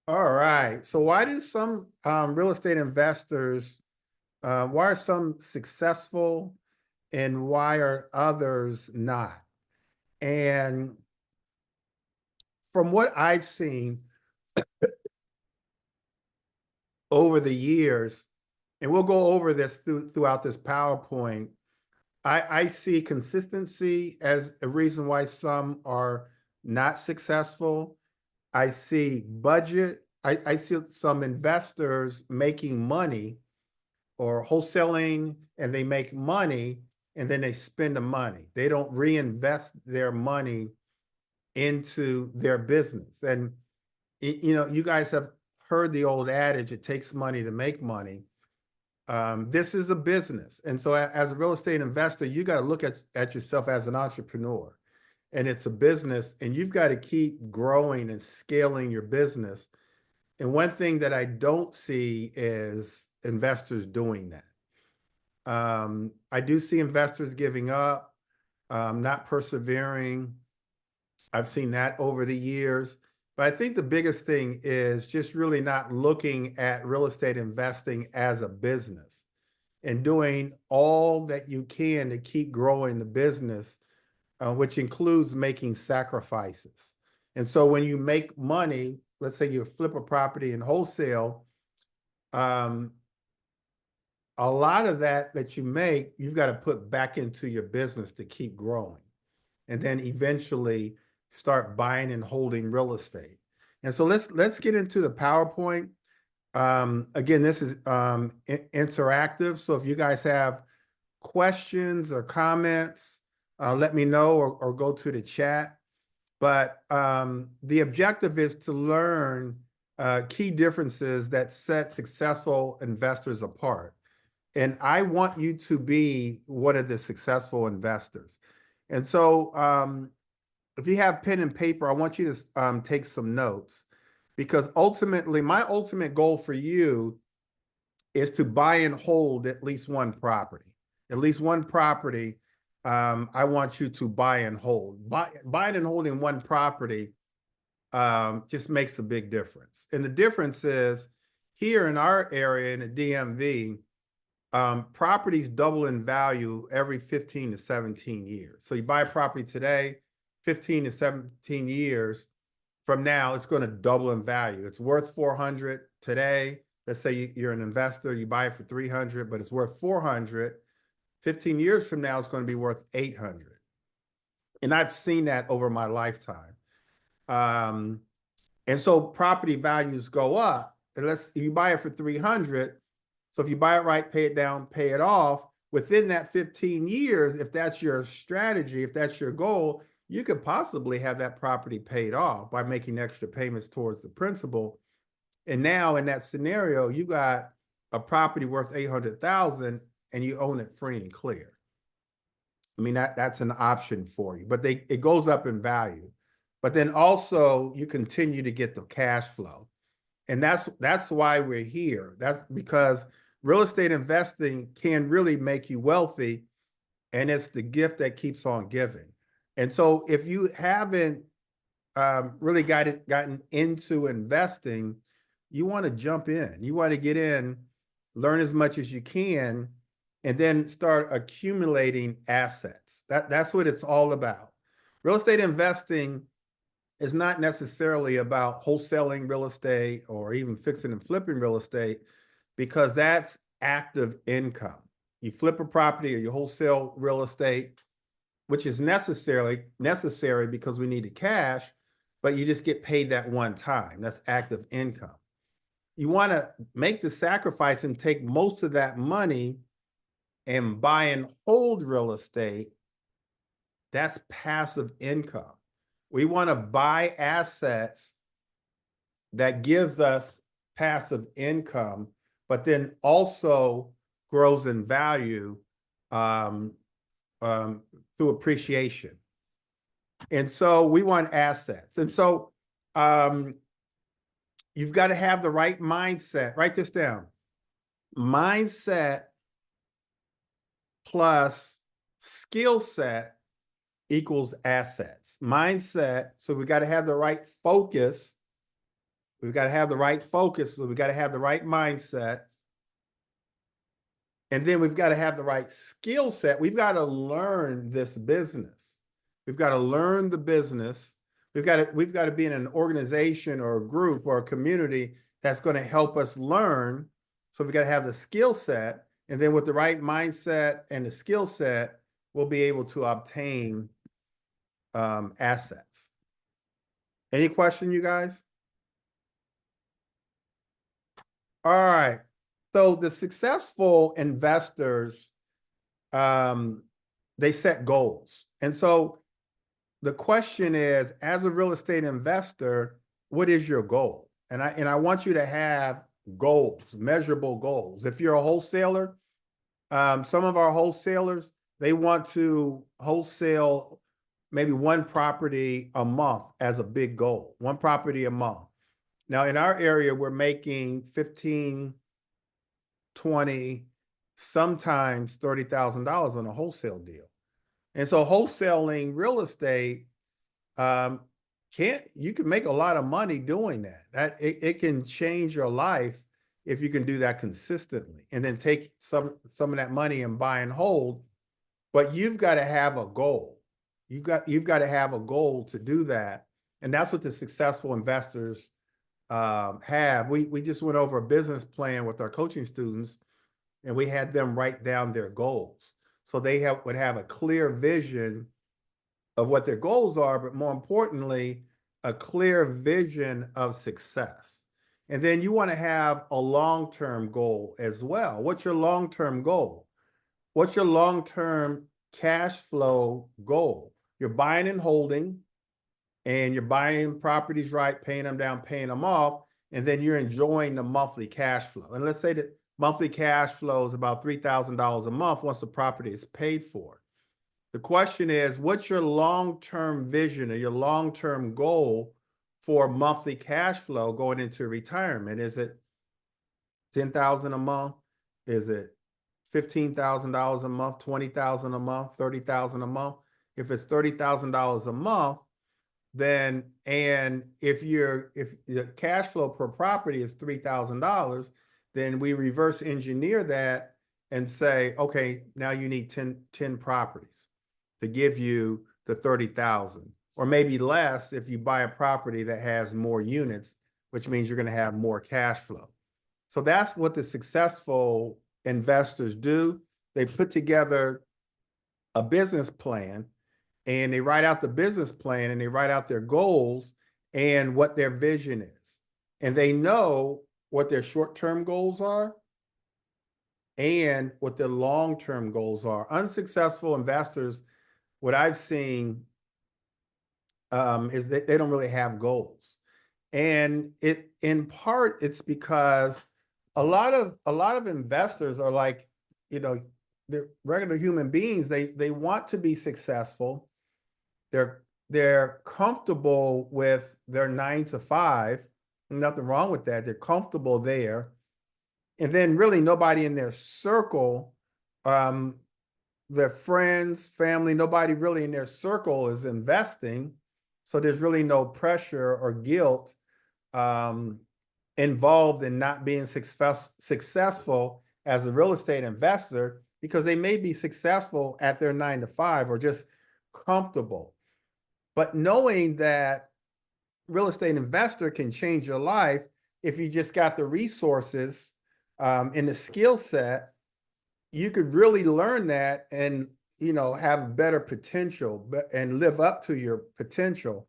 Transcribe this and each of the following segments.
All right. So why do some real estate investors, why are some successful and why are others not? And from what I've seen over the years, and we'll go over this throughout this PowerPoint, I see consistency as a reason why some are not successful. I see budget. I see some investors making money or wholesaling and they make money and then they spend the money. They don't reinvest their money into their business. And you guys have heard the old adage, it takes money to make money. This is a business. And so as a real estate investor, you got to look at yourself as an entrepreneur. And it's a business, and you've got to keep growing and scaling your business. And one thing that I don't see is investors doing that. I do see investors giving up, not persevering. I've seen that over the years. But I think the biggest thing is just really not looking at real estate investing as a business and doing all that you can to keep growing the business, which includes making sacrifices. And so when you make money, let's say you flip a property in wholesale, um, a lot of that you make, you've got to put back into your business to keep growing. And then eventually start buying and holding real estate. And so let's get into the PowerPoint. Again, this is interactive. So if you guys have questions or comments, let me know or go to the chat. But the objective is to learn key differences that set successful investors apart. And I want you to be one of the successful investors. And so if you have pen and paper, I want you to take some notes, because ultimately, my ultimate goal for you is to buy and hold at least one property. At least one property, I want you to buy and hold. Buying and holding one property just makes a big difference. And the difference is here in our area in the DMV, properties double in value every 15 to 17 years. So you buy a property today, 15 to 17 years from now, it's going to double in value. It's worth 400 today. Let's say you're an investor, you buy it for 300, but it's worth 400. 15 years from now, it's going to be worth 800. And I've seen that over my lifetime. And so property values go up. If you buy it for 300, so if you buy it right, pay it down, pay it off, within that 15 years, if that's your strategy, if that's your goal, you could possibly have that property paid off by making extra payments towards the principal. And now in that scenario, you got a property worth 800,000 and you own it free and clear. I mean, that's an option for you, but it goes up in value. But then also you continue to get the cash flow. And that's why we're here. That's because real estate investing can really make you wealthy, and it's the gift that keeps on giving. And so if you haven't really gotten into investing, you want to jump in. You want to get in, learn as much as you can, and then start accumulating assets. That's what it's all about. Real estate investing is not necessarily about wholesaling real estate or even fixing and flipping real estate, because that's active income. You flip a property or you wholesale real estate, which is necessary because we need the cash, but you just get paid that one time. That's active income. You want to make the sacrifice and take most of that money and buy and hold real estate. That's passive income. We want to buy assets that gives us passive income, but then also grows in value through appreciation. And so we want assets. And so you've got to have the right mindset. Write this down. Mindset plus skill set equals assets. Mindset, so we got to have the right focus We've got to have the right focus. So we've got to have the right mindset. And then we've got to have the right skill set. We've got to learn this business. We've got to learn the business. We've got to be in an organization or a group or a community that's going to help us learn. So we've got to have the skill set. And then with the right mindset and the skill set, we'll be able to obtain assets. Any question, you guys? All right. So the successful investors, they set goals. And so the question is, as a real estate investor, what is your goal? And I want you to have goals, measurable goals. If you're a wholesaler, some of our wholesalers, they want to wholesale maybe one property a month as a big goal, one property a month. Now, in our area, we're making 15, 20, sometimes $30,000 on a wholesale deal. And so wholesaling real estate, you can make a lot of money doing that. It can change your life if you can do that consistently, and then take some of that money and buy and hold. But you've got to have a goal. You've got to have a goal to do that. And that's what the successful investors have. We just went over a business plan with our coaching students, and we had them write down their goals. So they would have a clear vision of what their goals are, but more importantly, a clear vision of success. And then you want to have a long-term goal as well. What's your long-term goal? What's your long-term cash flow goal? You're buying and holding, and you're buying properties, right, paying them down, paying them off, and then you're enjoying the monthly cash flow. And let's say that monthly cash flow is about $3,000 a month once the property is paid for. The question is, what's your long-term vision or your long-term goal for monthly cash flow going into retirement? Is it $10,000 a month? Is it $15,000 a month, $20,000 a month, $30,000 a month? If it's $30,000 a month, then, and if the cash flow per property is $3,000, then we reverse engineer that and say, okay, now you need 10 properties to give you the 30,000, or maybe less if you buy a property that has more units, which means you're going to have more cash flow. So that's what the successful investors do. They put together a business plan, and they write out the business plan, and they write out their goals and what their vision is. And they know what their short-term goals are and what their long-term goals are. Unsuccessful investors, what I've seen is that they don't really have goals. And in part, it's because a lot of investors are like, they're regular human beings. They want to be successful. They're comfortable with their 9 to 5. Nothing wrong with that. They're comfortable there. And then really nobody in their circle, their friends, family, nobody really in their circle is investing. So there's really no pressure or guilt involved in not being successful as a real estate investor, because they may be successful at their 9 to 5 or just comfortable. But knowing that real estate investor can change your life if you just got the resources and the skill set, you could really learn that and have better potential and live up to your potential.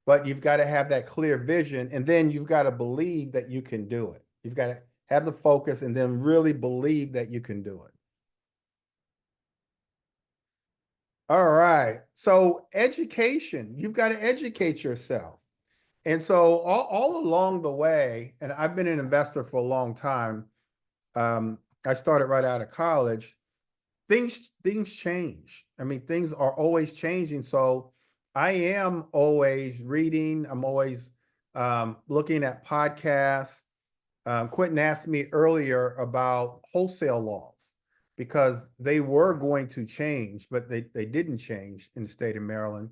But you've got to have that clear vision, and then you've got to believe that you can do it. You've got to have the focus and then really believe that you can do it. All right. So education, you've got to educate yourself. And so all along the way, and I've been an investor for a long time. I started right out of college. Things change. I mean, things are always changing. So I am always reading. I'm always looking at podcasts. Quentin asked me earlier about wholesale laws, because they were going to change, but they didn't change in the state of Maryland.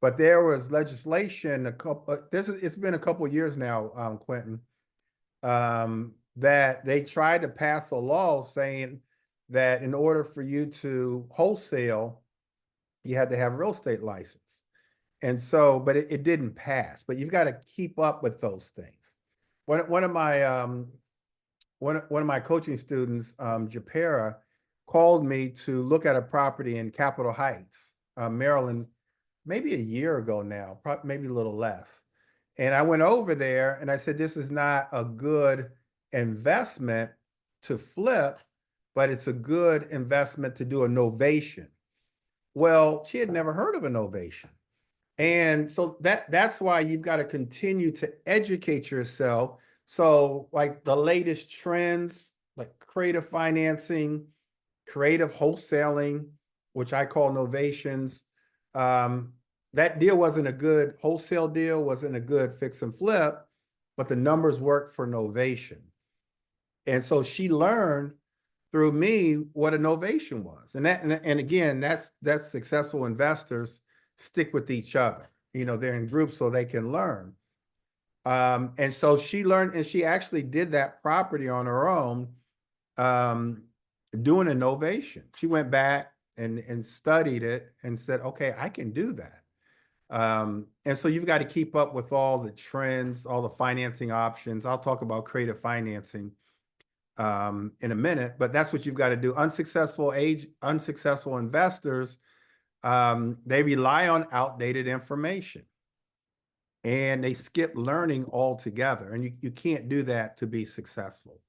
but there was legislation it's been a couple of years now, Quentin, that they tried to pass a law saying that in order for you to wholesale, you had to have a real estate license. And so, but it didn't pass. But you've got to keep up with those things. One of my coaching students, Japera, called me to look at a property in Capitol Heights, Maryland, maybe a year ago now, maybe a little less. And I went over there and I said, this is not a good investment to flip, but it's a good investment to do a novation. Well, she had never heard of a novation. And so that's why you've got to continue to educate yourself. So like the latest trends, like creative financing, creative wholesaling, which I call novations, that deal wasn't a good wholesale deal, wasn't a good fix and flip, but the numbers worked for novation. And so she learned through me what a novation was. And again, that's successful investors stick with each other. They're in groups so they can learn. And so she learned, and she actually did that property on her own, doing a novation. She went back and studied it and said, okay, I can do that. And so you've got to keep up with all the trends, all the financing options. I'll talk about creative financing in a minute, but that's what you've got to do. Unsuccessful investors, they rely on outdated information and they skip learning altogether. And you can't do that to be successful.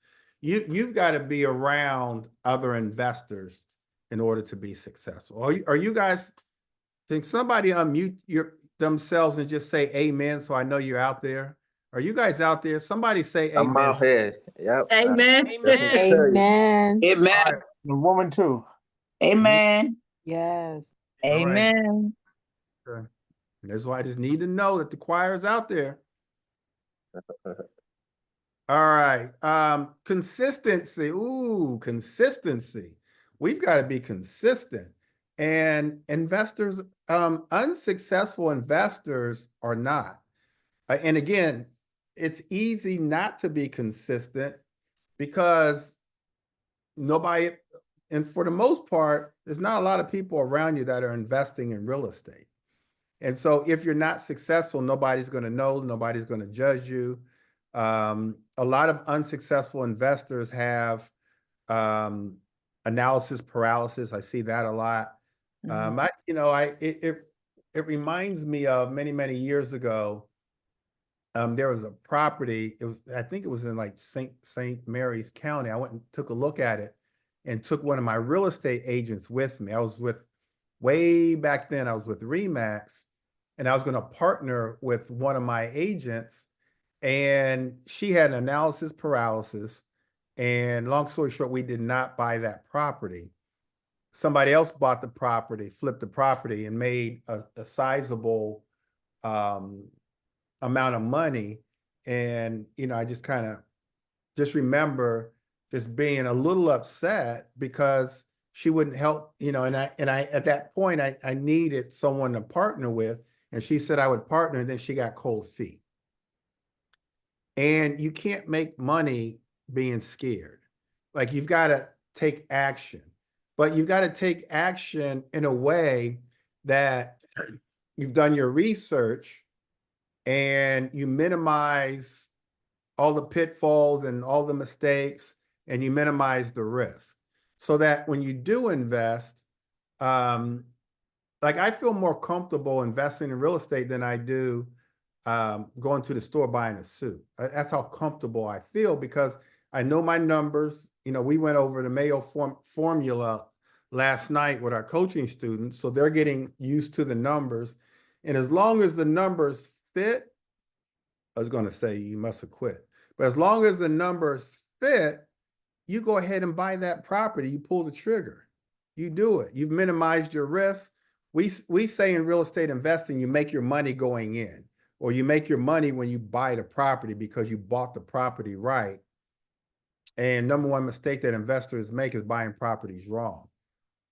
You've got to be around other investors in order to be successful. Are you guys, can somebody unmute themselves and just say amen so I know you're out there? Are you guys out there? Somebody say amen. I'm out here. Yep. Amen. Amen. Amen. Right. The woman too. Amen. Yes. Amen. Right. And that's why I just need to know that the choir is out there. All right. Consistency. Ooh, consistency. We've got to be consistent. And investors, unsuccessful investors are not. And again, it's easy not to be consistent because nobody, and for the most part, there's not a lot of people around you that are investing in real estate. And so if you're not successful, nobody's going to know, nobody's going to judge you. A lot of unsuccessful investors have analysis paralysis. I see that a lot. It reminds me of many years ago. There was a property. I think it was in like St. Mary's County. I went and took a look at it, and took one of my real estate agents with me. I was with way back then. I was with Remax, and I was going to partner with one of my agents, and she had an analysis paralysis. And long story short, we did not buy that property. Somebody else bought the property, flipped the property, and made a sizable amount of money. And, I just kind of remember just being a little upset because she wouldn't help, and I at that point, I needed someone to partner with, and she said I would partner, and then she got cold feet. And you can't make money being scared. Like, you've got to take action, but you've got to take action in a way that you've done your research and you minimize all the pitfalls and all the mistakes, and you minimize the risk, so that when you do invest, like, I feel more comfortable investing in real estate than I do going to the store buying a suit. That's how comfortable I feel, because I know my numbers. We went over the Mayo formula last night with our coaching students, so they're getting used to the numbers. And as long as the numbers fit, I was going to say you must have quit, but as long as the numbers fit, you go ahead and buy that property. You pull the trigger, you do it. You've minimized your risk. We say in real estate investing, you make your money going in, or you make your money when you buy the property because you bought the property right. And number one mistake that investors make is buying properties wrong.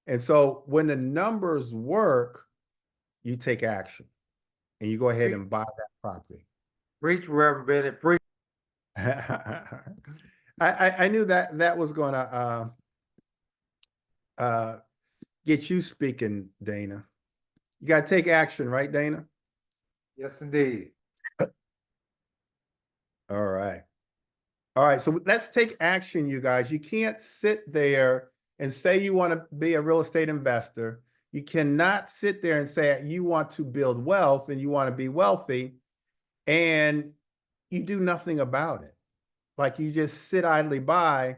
And so when the numbers work, you take action. and you go ahead and buy that property. Preach, Reverend Bennett, preach. I knew that was gonna get you speaking, Dana. You gotta take action, right, Dana? Yes, indeed. All right. All right, so let's take action, you guys. You can't sit there and say you want to be a real estate investor. You cannot sit there and say you want to build wealth and you want to be wealthy and you do nothing about it. Like you just sit idly by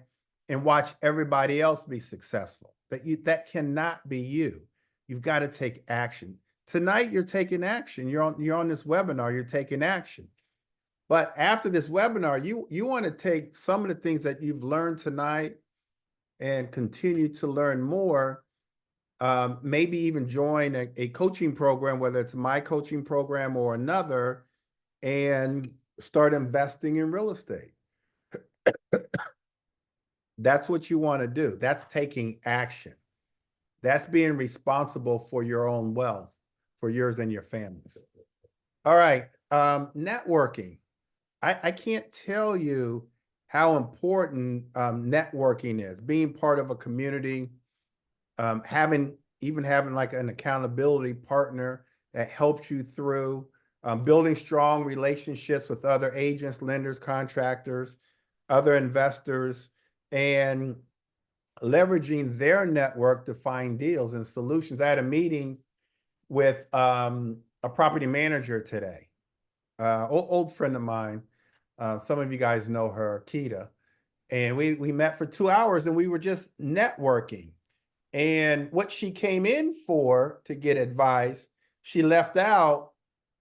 and watch everybody else be successful. That cannot be you. You've got to take action. Tonight you're taking action. You're on this webinar, you're taking action. But after this webinar, you want to take some of the things that you've learned tonight and continue to learn more. Maybe even join a coaching program, whether it's my coaching program or another, and start investing in real estate. That's what you want to do. That's taking action. That's being responsible for your own wealth, for yours and your families. All right, networking. I can't tell you how important networking is, being part of a community, having like an accountability partner that helps you through, building strong relationships with other agents, lenders, contractors, other investors, and leveraging their network to find deals and solutions. I had a meeting with a property manager today, old friend of mine. Some of you guys know her, Keita. And we met for 2 hours and we were just networking. And what she came in for to get advice, she left out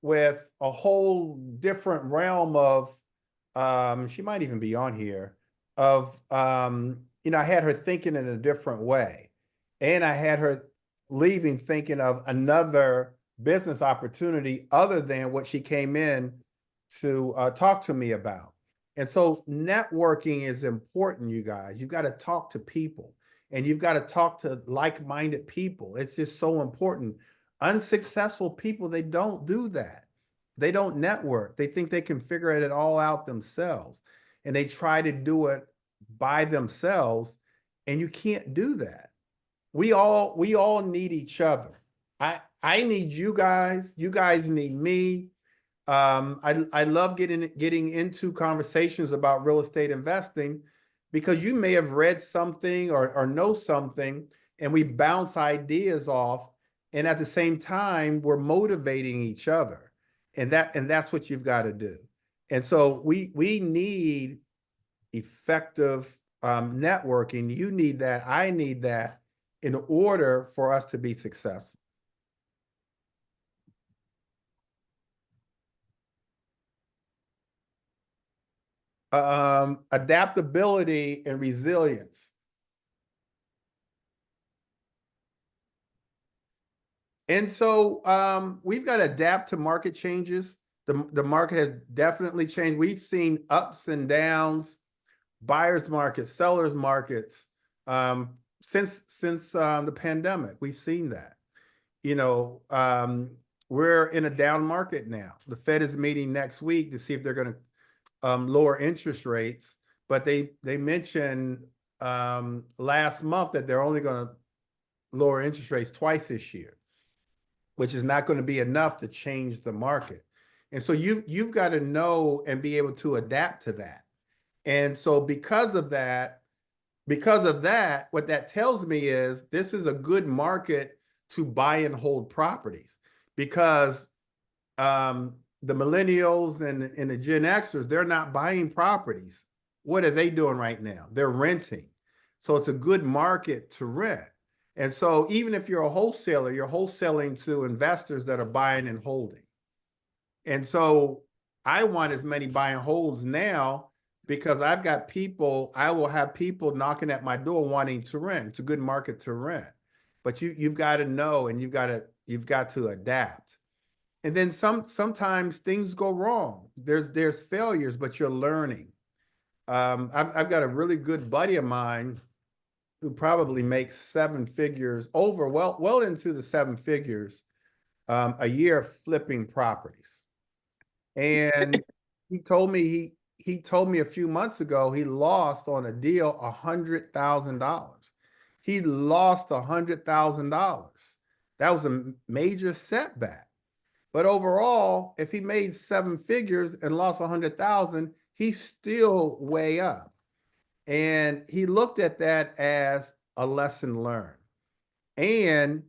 with a whole different realm of, she might even be on here, of, I had her thinking in a different way. And I had her leaving thinking of another business opportunity other than what she came in to talk to me about. And so networking is important, you guys. You've got to talk to people and you've got to talk to like-minded people. It's just so important. Unsuccessful people, they don't do that. They don't network. They think they can figure it all out themselves. And they try to do it by themselves. And you can't do that. We all need each other. I need you guys. You guys need me. I love getting into conversations about real estate investing because you may have read something or know something and we bounce ideas off, and at the same time we're motivating each other, and that's what you've got to do. And so we need effective networking. You need that. I need that in order for us to be successful. Adaptability and resilience. And so we've got to adapt to market changes. The market has definitely changed. We've seen ups and downs, buyers markets, sellers markets, since the pandemic. We've seen that. We're in a down market now. The Fed is meeting next week to see if they're going to lower interest rates, but they mentioned last month that they're only going to lower interest rates twice this year, which is not going to be enough to change the market. And so you've got to know and be able to adapt to that. And so because of that, what that tells me is this is a good market to buy and hold properties, because the millennials and the Gen Xers, they're not buying properties. What are they doing right now? They're renting. So it's a good market to rent. And so even if you're a wholesaler, you're wholesaling to investors that are buying and holding. And so I want as many buy and holds now because I've got people, I will have people knocking at my door wanting to rent. It's a good market to rent. But you've got to know, and you've got to adapt. And then sometimes things go wrong. There's failures, but you're learning. I've got a really good buddy of mine who probably makes 7 figures, well into the 7 figures. a year flipping properties. And he told me he told me a few months ago he lost on a deal $100,000. He lost $100,000. That was a major setback. But overall, if he made seven figures and lost 100,000, he's still way up. And he looked at that as a lesson learned. And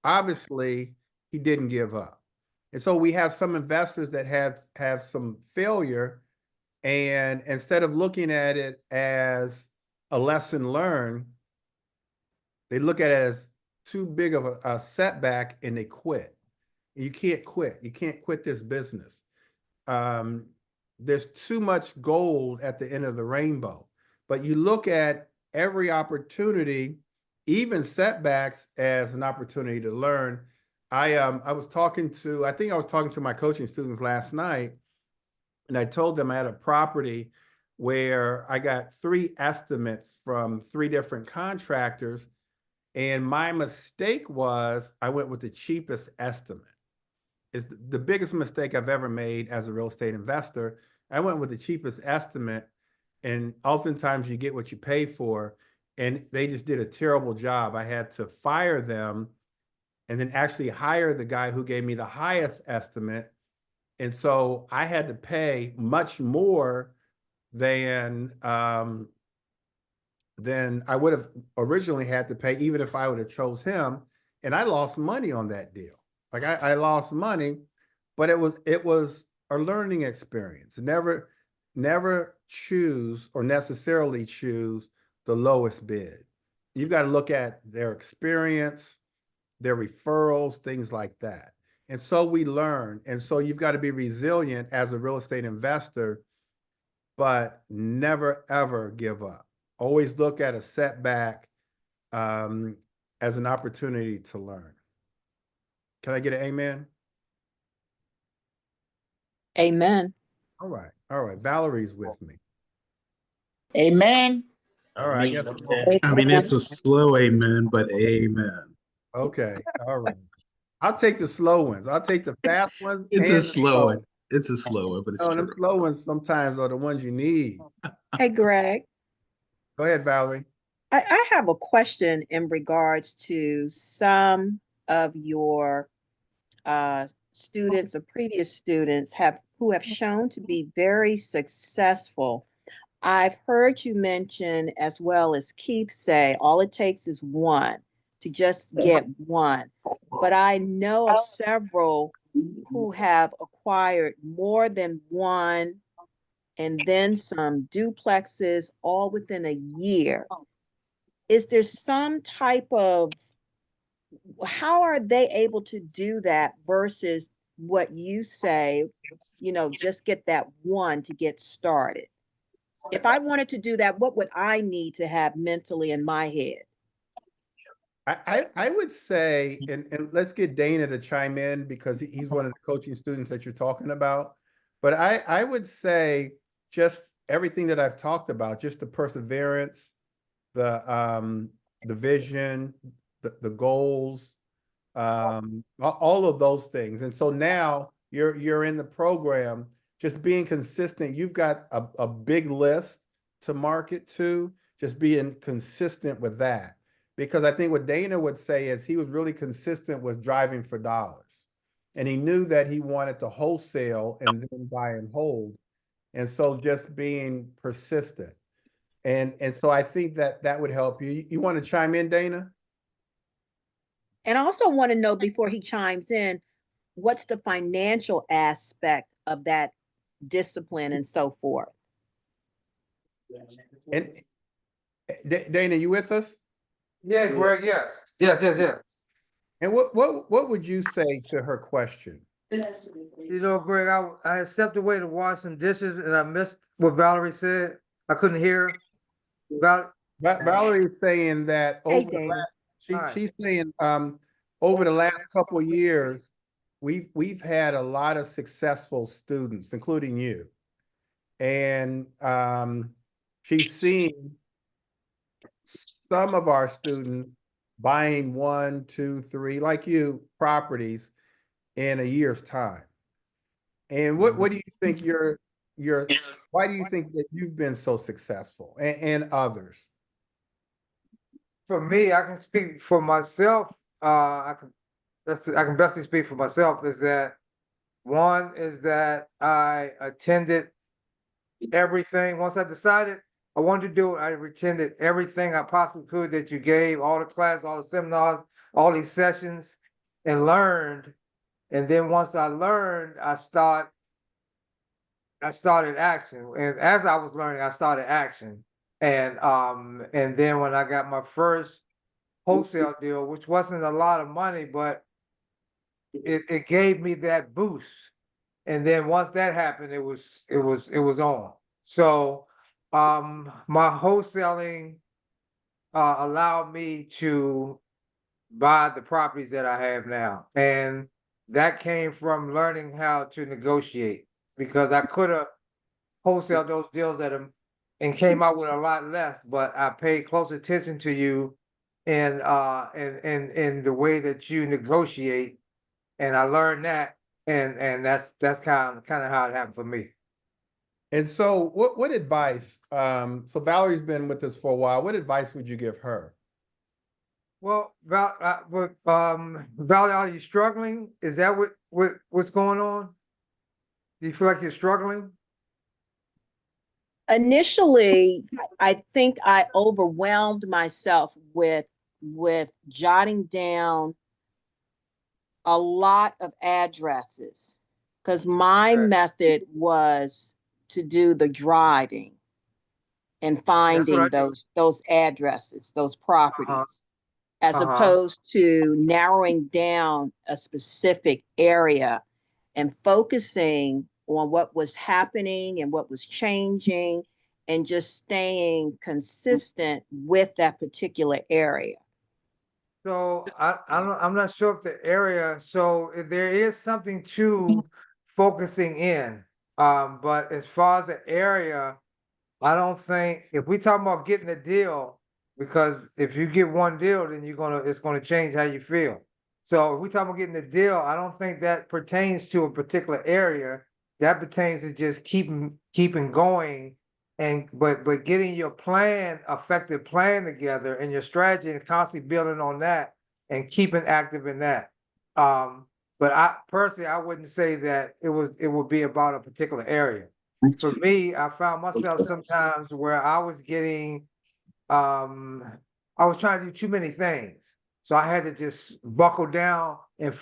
obviously, he didn't give up. And so we have some investors that have some failure, and instead of looking at it as a lesson learned, they look at it as too big of a setback and they quit. You can't quit. You can't quit this business. There's too much gold at the end of the rainbow. But you look at every opportunity, even setbacks, as an opportunity to learn. I was talking to, I think I was talking to my coaching students last night, and I told them I had a property where I got 3 estimates from 3 different contractors. And my mistake was I went with the cheapest estimate. It's the biggest mistake I've ever made as a real estate investor. I went with the cheapest estimate, and oftentimes you get what you pay for, and they just did a terrible job. I had to fire them and then actually hire the guy who gave me the highest estimate. And so I had to pay much more than I would have originally had to pay, even if I would have chose him. And I lost money on that deal. Like I lost money, but it was a learning experience. Never choose or necessarily choose the lowest bid. You've got to look at their experience, their referrals, things like that. And so we learn. And so you've got to be resilient as a real estate investor, but never, ever give up. Always look at a setback as an opportunity to learn. Can I get an amen? Amen. All right. All right. Valerie's with me. Amen. All right. I guess. I mean, it's a slow amen, but amen. Okay. All right. I'll take the slow ones. I'll take the fast ones. It's and a the slow one. It's a slow one, but it's Oh, true. them slow ones sometimes are the ones you need. Hey, Greg, Go ahead, Valerie. I have a question in regards to some of your students or previous students who have shown to be very successful. I've heard you mention, as well as Keith say, all it takes is one to just get one. But I know of several who have acquired more than one and then some duplexes all within a year. Is there some type of, how are they able to do that versus what you say, just get that one to get started? If I wanted to do that, what would I need to have mentally in my head? I would say, and let's get Dana to chime in because he's one of the coaching students that you're talking about. But I would say just everything that I've talked about, just the perseverance, the vision, the goals, all of those things. And so now you're in the program, just being consistent. You've got a big list to market to, just being consistent with that. Because I think what Dana would say is he was really consistent with driving for dollars. And he knew that he wanted to wholesale and then buy and hold. And so just being persistent. And so I think that would help you. You want to chime in, Dana? And I also want to know, before he chimes in, what's the financial aspect of that discipline and so forth? And Dana, you with us? Yeah, Greg, yes. Yes. And what would you say to her question? Greg, I had stepped away to wash some dishes and I missed what Valerie said. I couldn't hear. Valerie is saying that Hey, over the Dana. last, she's saying over the last couple of years, we've had a lot of successful students, including you. And she's seen some of our students buying 1, 2, 3, like you, properties, in a year's time. And what do you think your why do you think that you've been so successful and others? For me, I can speak for myself. I can bestly speak for myself. Is that one is that I attended everything. Once I decided I wanted to do it, I attended everything I possibly could that you gave, all the class, all the seminars, all these sessions, and learned. And then once I learned, I started action. And as I was learning, I started action. And then when I got my first wholesale deal, which wasn't a lot of money, but it gave me that boost. And then once that happened, it was on. So my wholesaling allowed me to buy the properties that I have now. And that came from learning how to negotiate, because I could have wholesaled those deals and came out with a lot less, but I paid close attention to you in the way that you negotiate, and I learned that, and that's kind of how it happened for me. And so what advice, so Valerie's been with us for a while. What advice would you give her? Well, Valerie, are you struggling? Is that what's going on? Do you feel like you're struggling? Initially, I think I overwhelmed myself with jotting down a lot of addresses, because my Okay. method was to do the driving and That's what I finding do. those addresses, those properties, as Uh-huh. opposed to narrowing down a specific area and focusing on what was happening and what was changing, and just staying consistent with that particular area. So I'm not sure if the area, so there is something to focusing in. But as far as the area, I don't think, if we talking about getting a deal, because if you get one deal, then it's gonna change how you feel. So if we talking about getting a deal, I don't think that pertains to a particular area. That pertains to just keeping going, but getting your effective plan together, and your strategy, and constantly building on that and keeping active in that. But I personally, I wouldn't say that it would be about a particular area. For me, I found myself sometimes where I was trying to do too many things. So I had to just buckle down and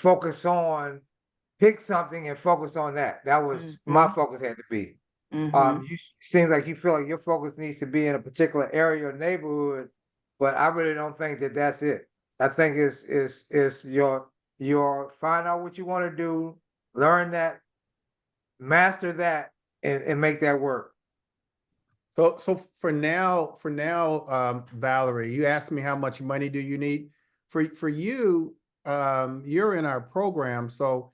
pick something and focus on that. That was my focus had to be. Mhm. You seem like you feel like your focus needs to be in a particular area or neighborhood, but I really don't think that that's it. I think it's your find out what you want to do, learn that, master that, and make that work. So for now, Valerie, you asked me how much money do you need? For you, you're in our program, so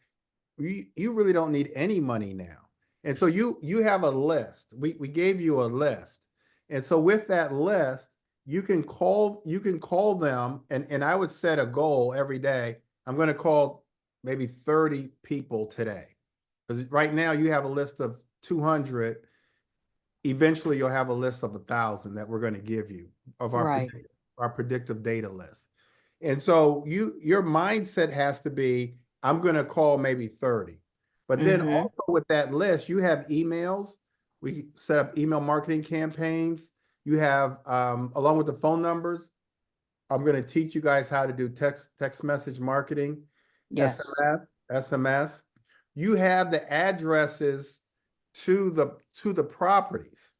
you really don't need any money now. And so you have a list. We gave you a list. And so with that list, you can call them, and I would set a goal every day. I'm going to call maybe 30 people today. Because right now you have a list of 200. Eventually you'll have a list of 1,000 that we're going to give you of Right. our predictive data list. And so your mindset has to be, I'm going to call maybe 30. But then Mhm. also with that list, you have emails. We set up email marketing campaigns. You have, along with the phone numbers, I'm going to teach you guys how to do text message marketing, Yes. SMS. You have the addresses to the properties.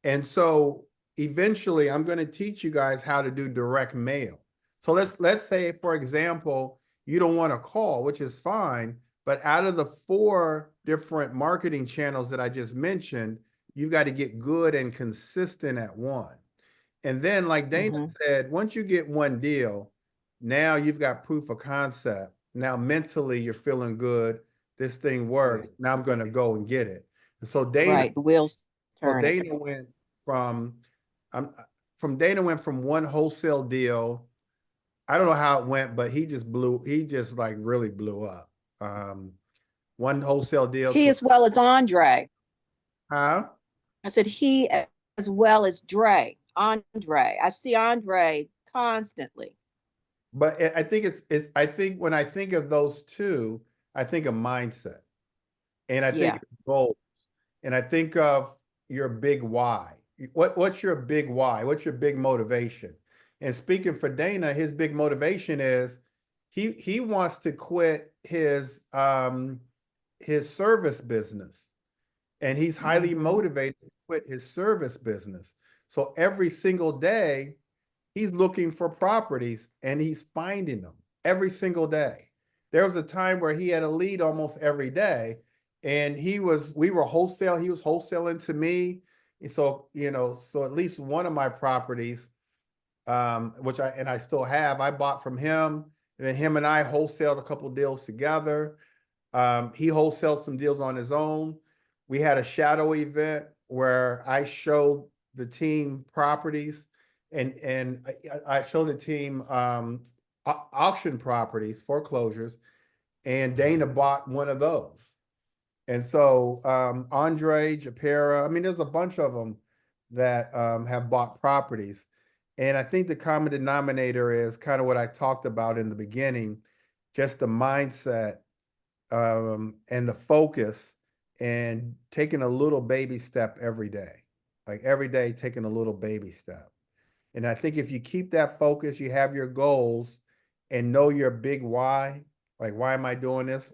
And so eventually I'm going to teach you guys how to do direct mail. So let's say, for example, you don't want to call, which is fine, but out of the 4 different marketing channels that I just mentioned, you've got to get good and consistent at one. And then, like Dana Mhm. said, once you get one deal, now you've got proof of concept. Now mentally you're feeling good. This thing works. Now I'm going to go and get it. And so Right. The wheels so turning. Dana went from, um, Dana went from one wholesale deal. I don't know how it went, but he just like really blew up. One wholesale deal. He as well as Andre. Huh? I said he as well as Andre. I see Andre constantly. But I think I think when I think of those two, I think of mindset. And I think Yeah. of goals. And I think of your big why. What's your big why? What's your big motivation? And speaking for Dana, his big motivation is he wants to quit his service business. And he's highly motivated to quit his service business. So every single day, he's looking for properties and he's finding them every single day. There was a time where he had a lead almost every day, and we were wholesale. He was wholesaling to me. And so, so at least one of my properties, which I still have, I bought from him, and then him and I wholesaled a couple deals together. He wholesaled some deals on his own. We had a shadow event where I showed the team properties, and I showed the team auction properties, foreclosures, and Dana bought one of those. And so Andre, Japera, I mean, there's a bunch of them that have bought properties. And I think the common denominator is kind of what I talked about in the beginning, just the mindset and the focus and taking a little baby step every day, like every day taking a little baby step. And I think if you keep that focus, you have your goals and know your big why, like, why am I doing this?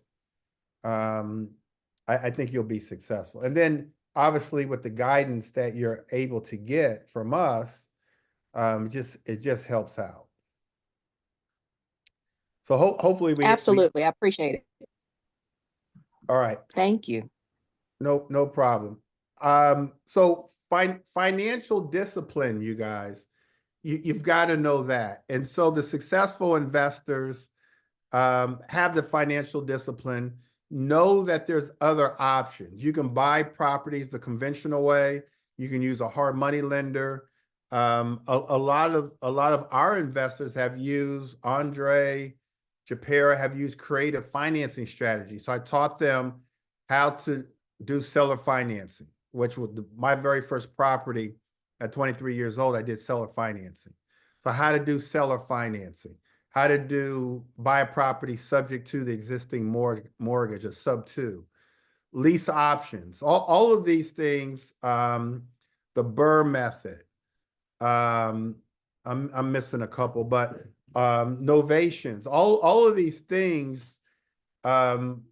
I think you'll be successful. And then obviously with the guidance that you're able to get from us, it just helps out. So hopefully Absolutely. I appreciate it. All right. Thank you. No problem. So financial discipline, you guys, you've got to know that. And so the successful investors have the financial discipline, know that there's other options. You can buy properties the conventional way. You can use a hard money lender. A lot of our investors have used Andre, Japera have used creative financing strategies. So I taught them how to do seller financing, which was my very first property at 23 years old. I did seller financing. So how to do seller financing, how to buy a property subject to the existing mortgage, a sub 2, lease options, all of these things, the Burr method. I'm missing a couple, but novations, all of these things,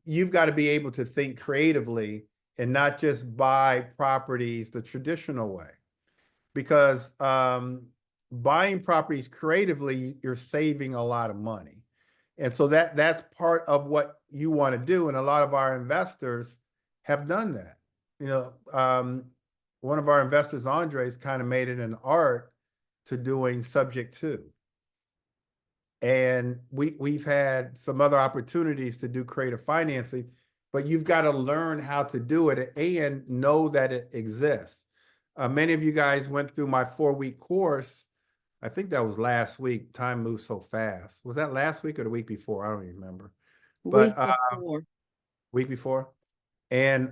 you've got to be able to think creatively and not just buy properties the traditional way. Because buying properties creatively, you're saving a lot of money. And so that's part of what you want to do. And a lot of our investors have done that. One of our investors, Andre's, kind of made it an art to doing subject to. And we've had some other opportunities to do creative financing, but you've got to learn how to do it and know that it exists. Many of you guys went through my 4-week course. I think that was last week. Time moves so fast. Was that last week or the week before? I don't even remember. But week before. And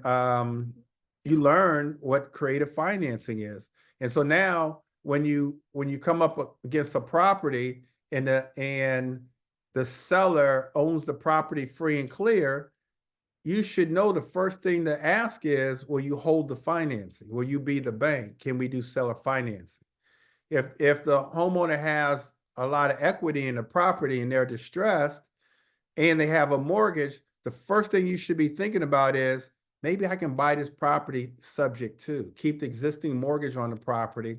you learn what creative financing is. And so now when you come up against a property and the seller owns the property free and clear, you should know the first thing to ask is, will you hold the financing? Will you be the bank? Can we do seller financing? If the homeowner has a lot of equity in the property and they're distressed and they have a mortgage, the first thing you should be thinking about is, maybe I can buy this property subject to, keep the existing mortgage on the property,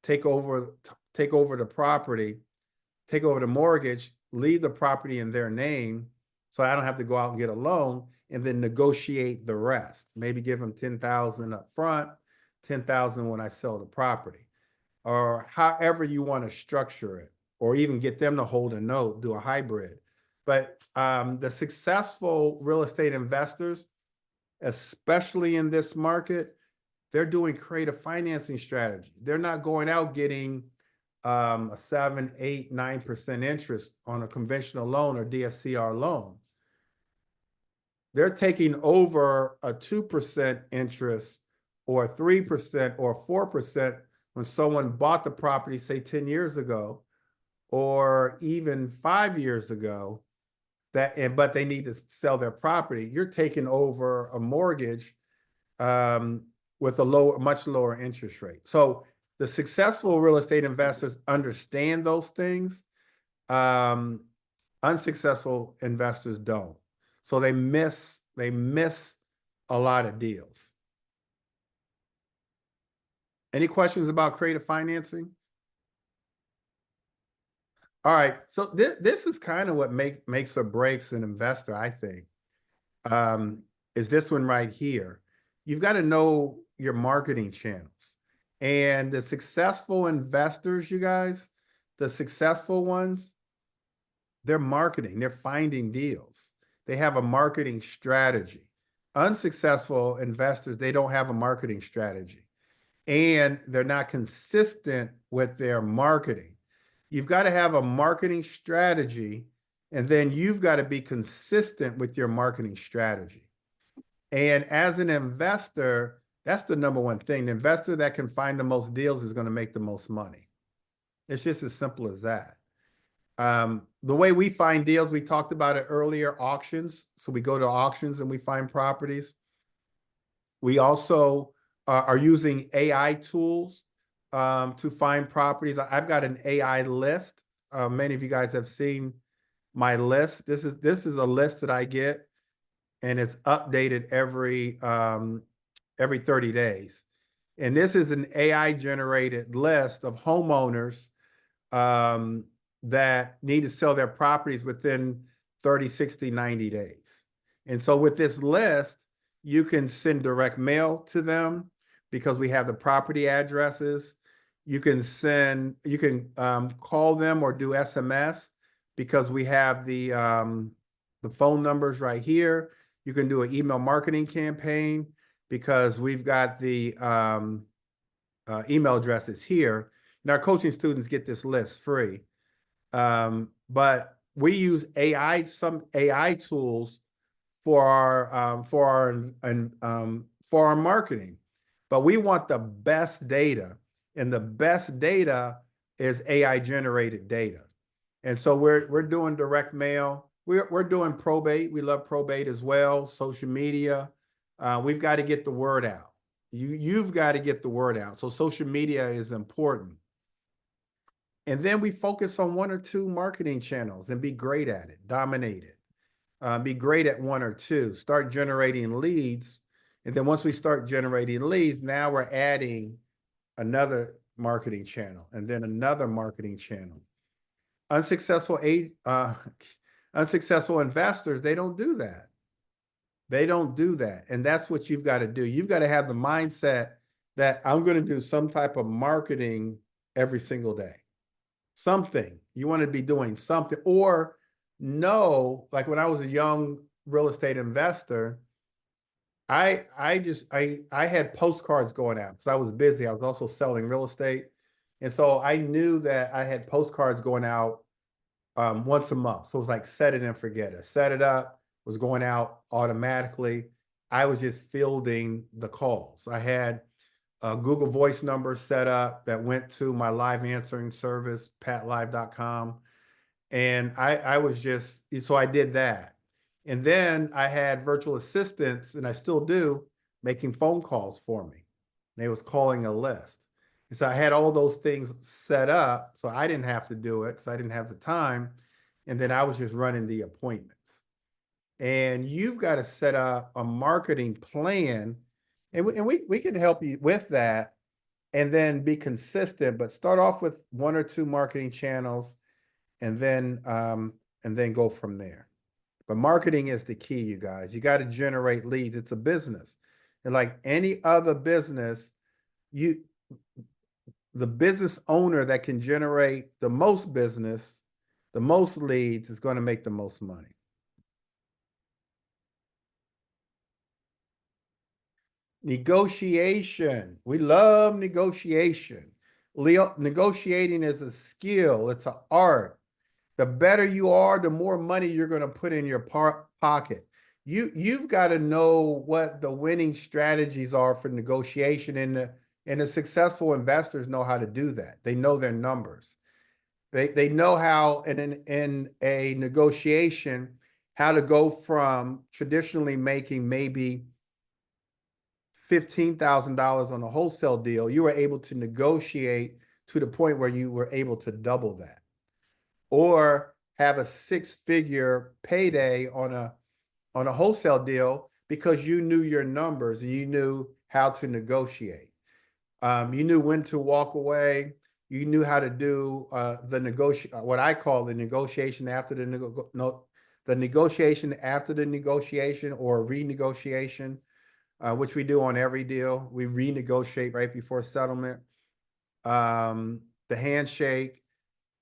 take over the property, take over the mortgage, leave the property in their name so I don't have to go out and get a loan, and then negotiate the rest. Maybe give them $10,000 up front, $10,000 when I sell the property, or however you want to structure it, or even get them to hold a note, do a hybrid. But the successful real estate investors, especially in this market, they're doing creative financing strategies. They're not going out getting a 7, 8, 9% interest on a conventional loan or DSCR loan. they're taking over a 2% interest or 3% or 4% when someone bought the property, say 10 years ago, or even 5 years ago, but they need to sell their property. You're taking over a mortgage with a much lower interest rate. So the successful real estate investors understand those things. Unsuccessful investors don't. So they miss a lot of deals. Any questions about creative financing? All right, so this is kind of what makes or breaks an investor, I think. Is this one right here. You've got to know your marketing channels. And the successful investors, you guys, the successful ones, they're marketing, they're finding deals. They have a marketing strategy. Unsuccessful investors, they don't have a marketing strategy. And they're not consistent with their marketing. You've got to have a marketing strategy, and then you've got to be consistent with your marketing strategy. And as an investor, that's the number one thing. The investor that can find the most deals is going to make the most money. It's just as simple as that. The way we find deals, we talked about it earlier, auctions. So we go to auctions and we find properties. We also are using AI tools to find properties. I've got an AI list. Many of you guys have seen my list. This is a list that I get, and it's updated every 30 days. And this is an AI generated list of homeowners that need to sell their properties within 30, 60, 90 days. And so with this list, you can send direct mail to them because we have the property addresses. You can call them or do SMS because we have the phone numbers right here. You can do an email marketing campaign because we've got the email addresses here. And our coaching students get this list free. But we use some AI tools for our marketing. But we want the best data, and the best data is AI generated data. And so we're doing direct mail. We're doing probate. We love probate as well. Social media. We've got to get the word out. You've got to get the word out. So social media is important. And then we focus on 1 or 2 marketing channels and be great at it, dominate it. Be great at 1 or 2. Start generating leads. And then once we start generating leads, now we're adding another marketing channel and then another marketing channel. Unsuccessful investors, they don't do that. They don't do that. And that's what you've got to do. You've got to have the mindset that I'm going to do some type of marketing every single day. Something. You want to be doing something. Or no, like when I was a young real estate investor, I had postcards going out because I was busy. I was also selling real estate. And so I knew that I had postcards going out once a month. So it was like set it and forget it. Set it up, was going out automatically. I was just fielding the calls. I had a Google Voice number set up that went to my live answering service, patlive.com. And I was just, so I did that. And then I had virtual assistants, and I still do, making phone calls for me. They was calling a list. And so I had all those things set up, so I didn't have to do it because I didn't have the time. And then I was just running the appointments. And you've got to set up a marketing plan, and we can help you with that, and then be consistent, but start off with 1 or 2 marketing channels, and then go from there. But marketing is the key, you guys. You got to generate leads. It's a business. And like any other business, the business owner that can generate the most business, the most leads, is going to make the most money. Negotiation. We love negotiation. Negotiating is a skill. It's an art. The better you are, the more money you're going to put in your pocket. you've got to know what the winning strategies are for negotiation, and the successful investors know how to do that. They know their numbers. They know how in a negotiation how to go from traditionally making maybe $15,000 on a wholesale deal. You were able to negotiate to the point where you were able to double that, or have a six-figure payday on a wholesale deal because you knew your numbers and you knew how to negotiate. You knew when to walk away. You knew how to do what I call the negotiation after the negotiation after the negotiation, or renegotiation, which we do on every deal. We renegotiate right before settlement. The handshake,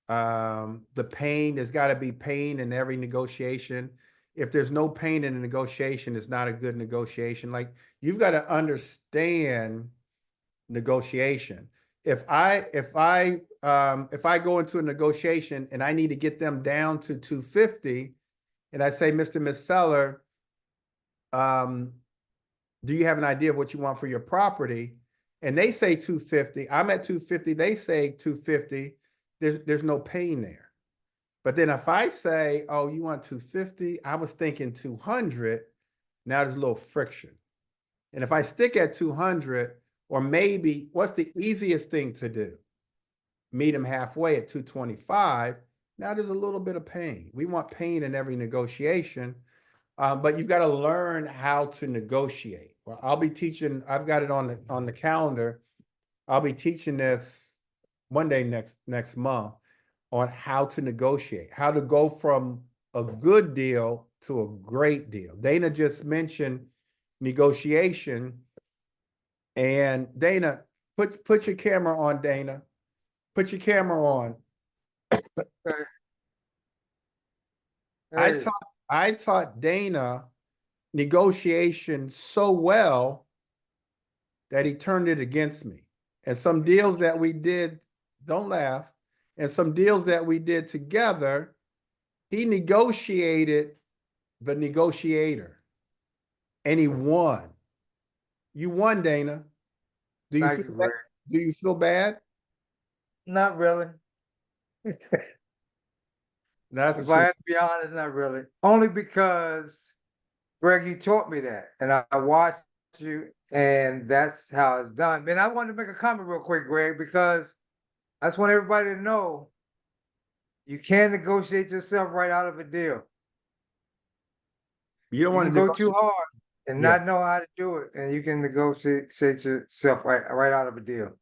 the pain. There's got to be pain in every negotiation. If there's no pain in a negotiation, it's not a good negotiation. Like, you've got to understand negotiation. If I go into a negotiation and I need to get them down to 250, and I say, Mr. and Miss Seller, do you have an idea of what you want for your property? And they say 250, I'm at 250, they say 250, there's no pain there. But then if I say, oh, you want 250, I was thinking 200, now there's a little friction. And if I stick at 200, or maybe, what's the easiest thing to do? Meet them halfway at 225. Now there's a little bit of pain. We want pain in every negotiation, but you've got to learn how to negotiate. Well, I'll be teaching, I've got it on the calendar. I'll be teaching this one day next month on how to negotiate, how to go from a good deal to a great deal. Dana just mentioned negotiation. And Dana, put your camera on, Dana. Put your camera on. Hey, I taught Dana negotiation so well that he turned it against me. And some deals that we did, don't laugh, and some deals that we did together, he negotiated the negotiator, and he won. You won, Dana. Do you thank feel you, bad? Greg. Do you feel bad? Not really. That's the If I truth. have to be honest, not really. Only because, Greg, you taught me that, and I watched you, and that's how it's done. Man, I wanted to make a comment real quick, Greg, because I just want everybody to know you can negotiate yourself right out of a deal. You don't You want can to go negotiate. too hard and Yeah. not know how to do it, and you can negotiate yourself right out of a deal.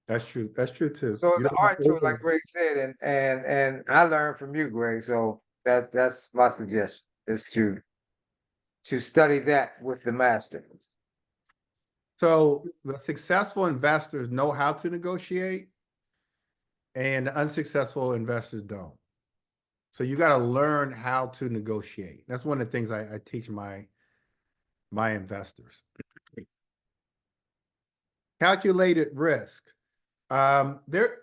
That's true. That's true too. So it's You an don't want art to it, to like Greg said, and I learned from you, Greg. So that's my suggestion, is to study that with the master. So the successful investors know how to negotiate, and the unsuccessful investors don't. So you got to learn how to negotiate. That's one of the things I teach my investors. Calculated risk. There,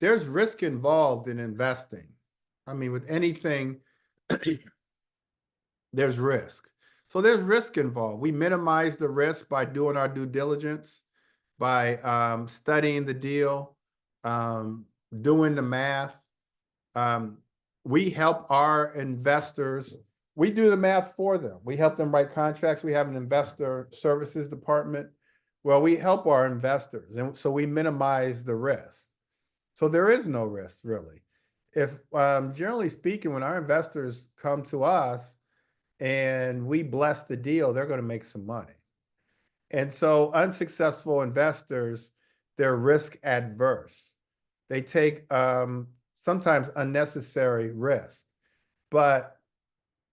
there's risk involved in investing. I mean, with anything, there's risk. So there's risk involved. We minimize the risk by doing our due diligence, by studying the deal, doing the math. We help our investors. We do the math for them. We help them write contracts. We have an investor services department where we help our investors. And so we minimize the risk. So there is no risk, really. If generally speaking, when our investors come to us and we bless the deal, they're going to make some money. And so unsuccessful investors, they're risk adverse. They take sometimes unnecessary risk. But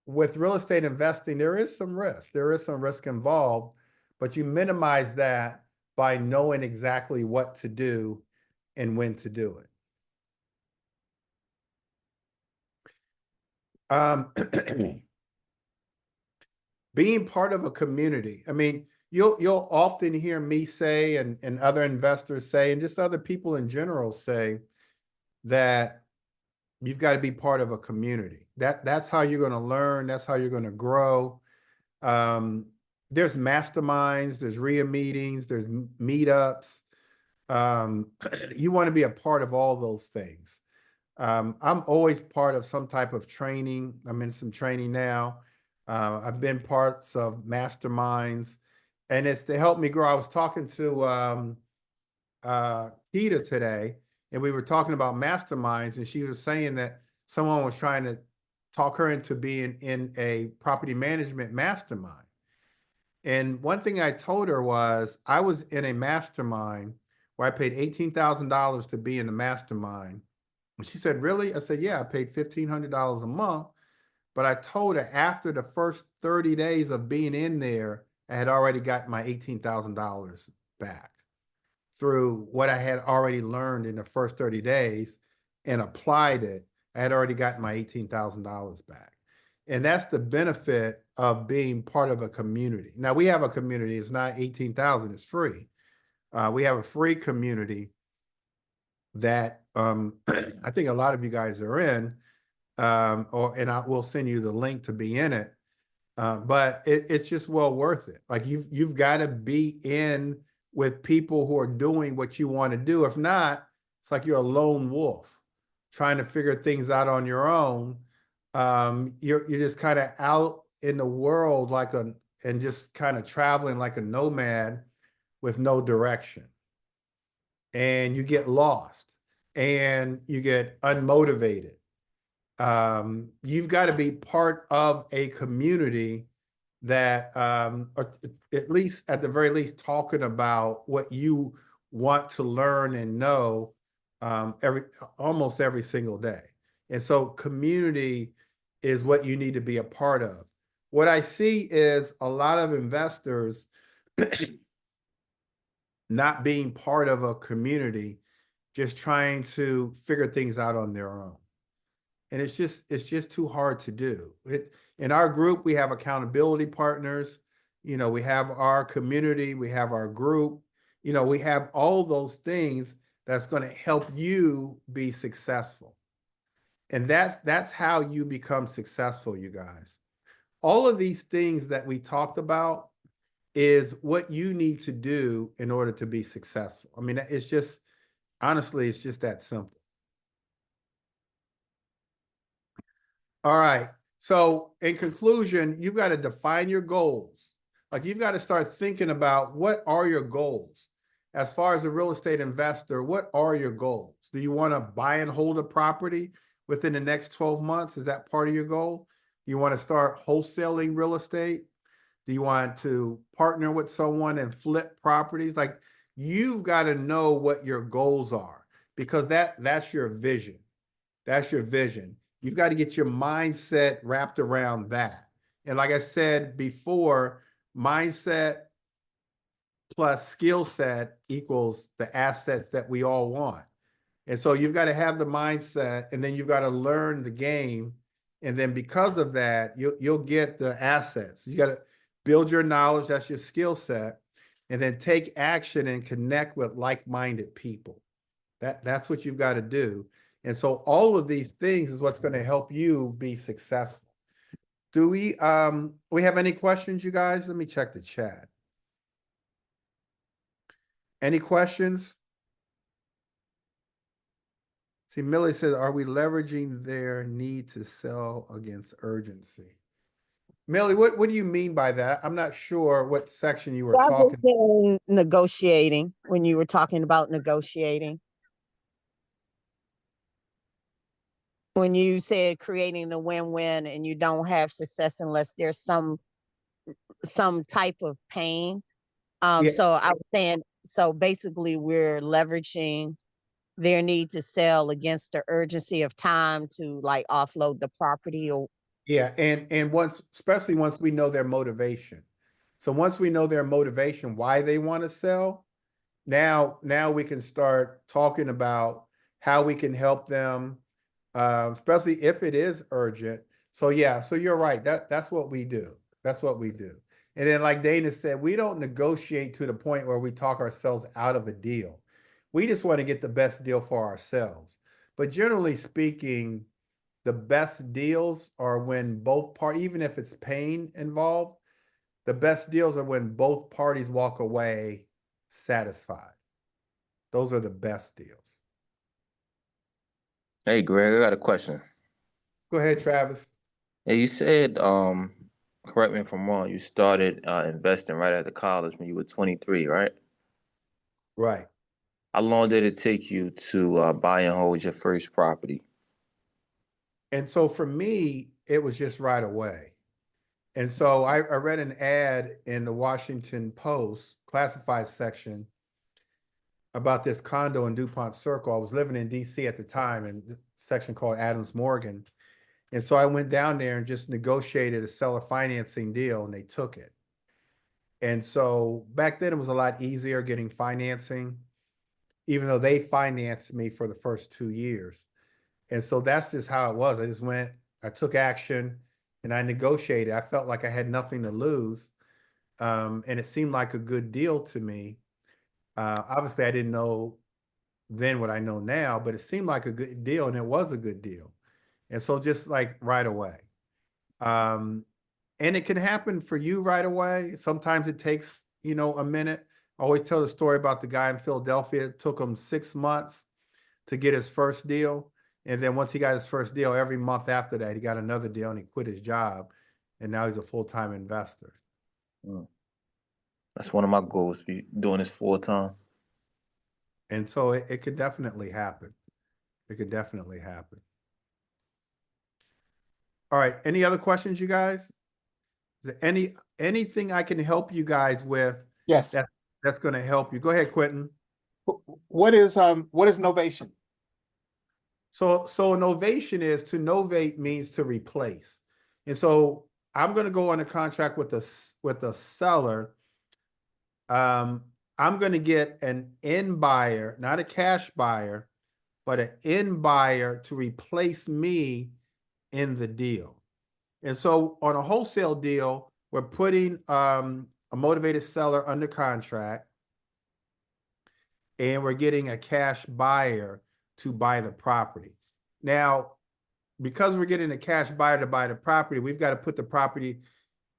with real estate investing, there is some risk. There is some risk involved, but you minimize that by knowing exactly what to do and when to do it. Being part of a community. I mean, you'll often hear me say, and other investors say, and just other people in general say, that you've got to be part of a community. That's how you're going to learn. That's how you're going to grow. There's masterminds, there's RIA meetings, there's meetups. You want to be a part of all those things. I'm always part of some type of training. I'm in some training now. I've been parts of masterminds, and it's to help me grow. I was talking to Keita today, and we were talking about masterminds, and she was saying that someone was trying to talk her into being in a property management mastermind. And one thing I told her was I was in a mastermind where I paid $18,000 to be in the mastermind. And she said, really? I said, yeah, I paid $1,500 a month. But I told her after the first 30 days of being in there, I had already got my $18,000 back through what I had already learned in the first 30 days and applied it. I had already gotten my $18,000 back. And that's the benefit of being part of a community. Now we have a community, it's not 18,000, it's free. We have a free community that I think a lot of you guys are in, and I will send you the link to be in it. But it's just well worth it. Like you've got to be in with people who are doing what you want to do. If not, it's like you're a lone wolf trying to figure things out on your own. You're just kind of out in the world and just kind of traveling like a nomad with no direction. And you get lost and you get unmotivated. You've got to be part of a community that, or at the very least, talking about what you want to learn and know almost every single day. And so community is what you need to be a part of. What I see is a lot of investors not being part of a community, just trying to figure things out on their own. And it's just too hard to do. In our group, we have accountability partners. You know, we have our community, we have our group. You know, we have all those things that's going to help you be successful. And that's how you become successful, you guys. All of these things that we talked about is what you need to do in order to be successful. I mean, it's just, honestly, it's just that simple. All right. So in conclusion, you've got to define your goals. Like you've got to start thinking about what are your goals? As far as a real estate investor, what are your goals? Do you want to buy and hold a property within the next 12 months? Is that part of your goal? Do you want to start wholesaling real estate? Do you want to partner with someone and flip properties? Like you've got to know what your goals are because that's your vision. That's your vision. You've got to get your mindset wrapped around that. And like I said before, mindset plus skill set equals the assets that we all want. And so you've got to have the mindset and then you've got to learn the game. And then because of that, you'll get the assets. You got to build your knowledge, that's your skill set, and then take action and connect with like-minded people. That's what you've got to do. And so all of these things is what's going to help you be successful. Do we have any questions, you guys? Let me check the chat. Any questions? See, Millie says, are we leveraging their need to sell against urgency? Millie, what do you mean by that? I'm not sure what section you were That was talking. in negotiating, when you were talking about negotiating. When you said creating a win-win and you don't have success unless there's some type of pain. Yeah. So I was saying, so basically we're leveraging their need to sell against the urgency of time to like offload the property or. Yeah, and especially once we know their motivation. So once we know their motivation, why they want to sell, now we can start talking about how we can help them, especially if it is urgent. So yeah, so you're right. That's what we do. That's what we do. And then like Dana said, we don't negotiate to the point where we talk ourselves out of a deal. We just want to get the best deal for ourselves. But generally speaking, the best deals are when both parties, even if it's pain involved, the best deals are when both parties walk away satisfied. Those are the best deals. Hey, Greg, I got a question. Go ahead, Travis. Hey, you said, correct me if I'm wrong, you started investing right after college when you were 23, right? Right. How long did it take you to buy and hold your first property? And so for me, it was just right away. And so I read an ad in the Washington Post classified section about this condo in DuPont Circle. I was living in DC at the time in a section called Adams Morgan. And so I went down there and just negotiated a seller financing deal and they took it. And so back then it was a lot easier getting financing, even though they financed me for the first 2 years. And so that's just how it was. I just went, I took action and I negotiated. I felt like I had nothing to lose. And it seemed like a good deal to me. Obviously, I didn't know then what I know now, but it seemed like a good deal and it was a good deal. And so just like right away. And it can happen for you right away. Sometimes it takes, a minute. I always tell the story about the guy in Philadelphia. It took him 6 months to get his first deal. And then once he got his first deal, every month after that, he got another deal and he quit his job. And now he's a full-time investor. That's one of my goals, be doing this full time. And so it could definitely happen. It could definitely happen. All right. Any other questions, you guys? Is there anything I can help you guys with Yes. that's going to help you? Go ahead, Quentin. What is novation? So novation is to novate means to replace. And so I'm going to go on a contract with a seller. I'm going to get an end buyer, not a cash buyer, but an end buyer to replace me in the deal. And so on a wholesale deal, we're putting a motivated seller under contract and we're getting a cash buyer to buy the property. Now, because we're getting a cash buyer to buy the property, we've got to put the property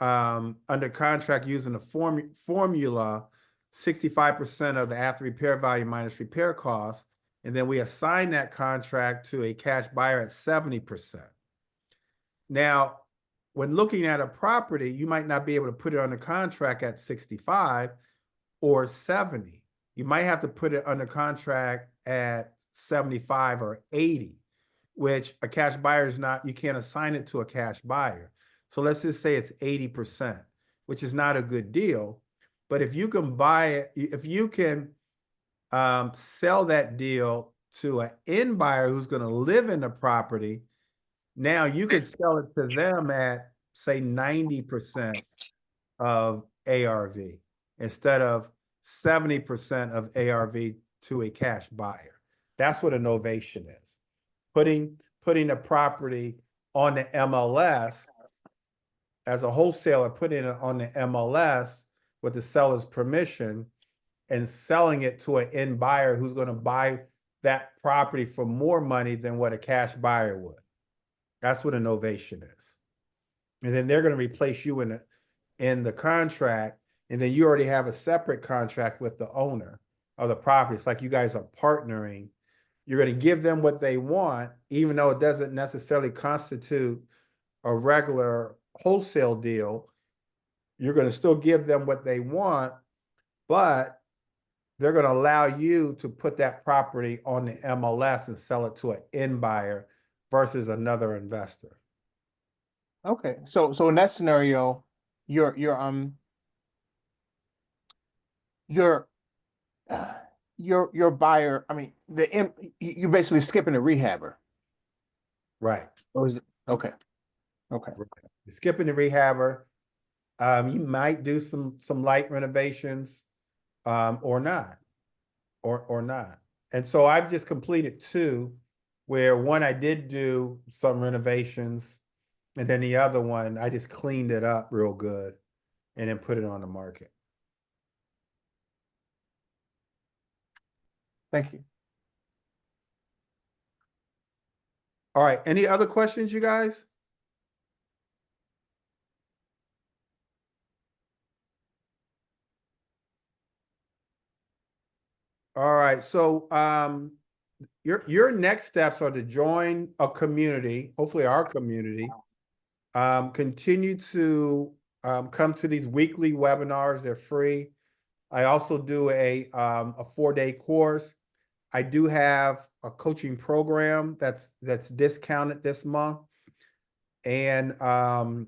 under contract using a formula, 65% of the after repair value minus repair costs. And then we assign that contract to a cash buyer at 70%. Now, when looking at a property, you might not be able to put it under contract at 65 or 70. You might have to put it under contract at 75 or 80, which a cash buyer is not, you can't assign it to a cash buyer. So let's just say it's 80%, which is not a good deal. But if you can buy it, if you can sell that deal to an end buyer who's going to live in the property, now you could sell it to them at, say, 90% of ARV instead of 70% of ARV to a cash buyer. That's what a novation is. Putting a property on the MLS as a wholesaler, putting it on the MLS with the seller's permission and selling it to an end buyer who's going to buy that property for more money than what a cash buyer would. That's what a novation is. And then they're going to replace you in the contract, and then you already have a separate contract with the owner of the property. It's like you guys are partnering. You're going to give them what they want, even though it doesn't necessarily constitute a regular wholesale deal. You're going to still give them what they want, but they're going to allow you to put that property on the MLS and sell it to an end buyer versus another investor. Okay, so in that scenario, your buyer, I mean, you're basically skipping a rehabber. Right. Or is it okay? You're skipping the rehabber. You might do some light renovations, or not, or not. And so I've just completed 2, where one I did do some renovations, and then the other one I just cleaned it up real good, and then put it on the market. Thank you. All right, any other questions, you guys? All right, so your next steps are to join a community, hopefully our community. Continue to come to these weekly webinars, they're free. I also do a 4-day course. I do have a coaching program that's discounted this month. And go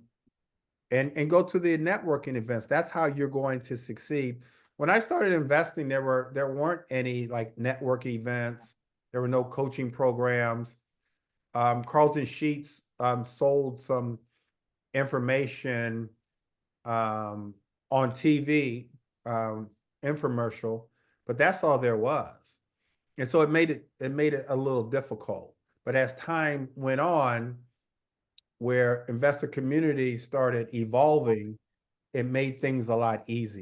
to the networking events. That's how you're going to succeed. When I started investing, there weren't any like network events. There were no coaching programs. Carlton Sheets sold some information on TV, infomercial, but that's all there was. And so it made it a little difficult. But as time went on, where investor communities started evolving, it made things a lot easier.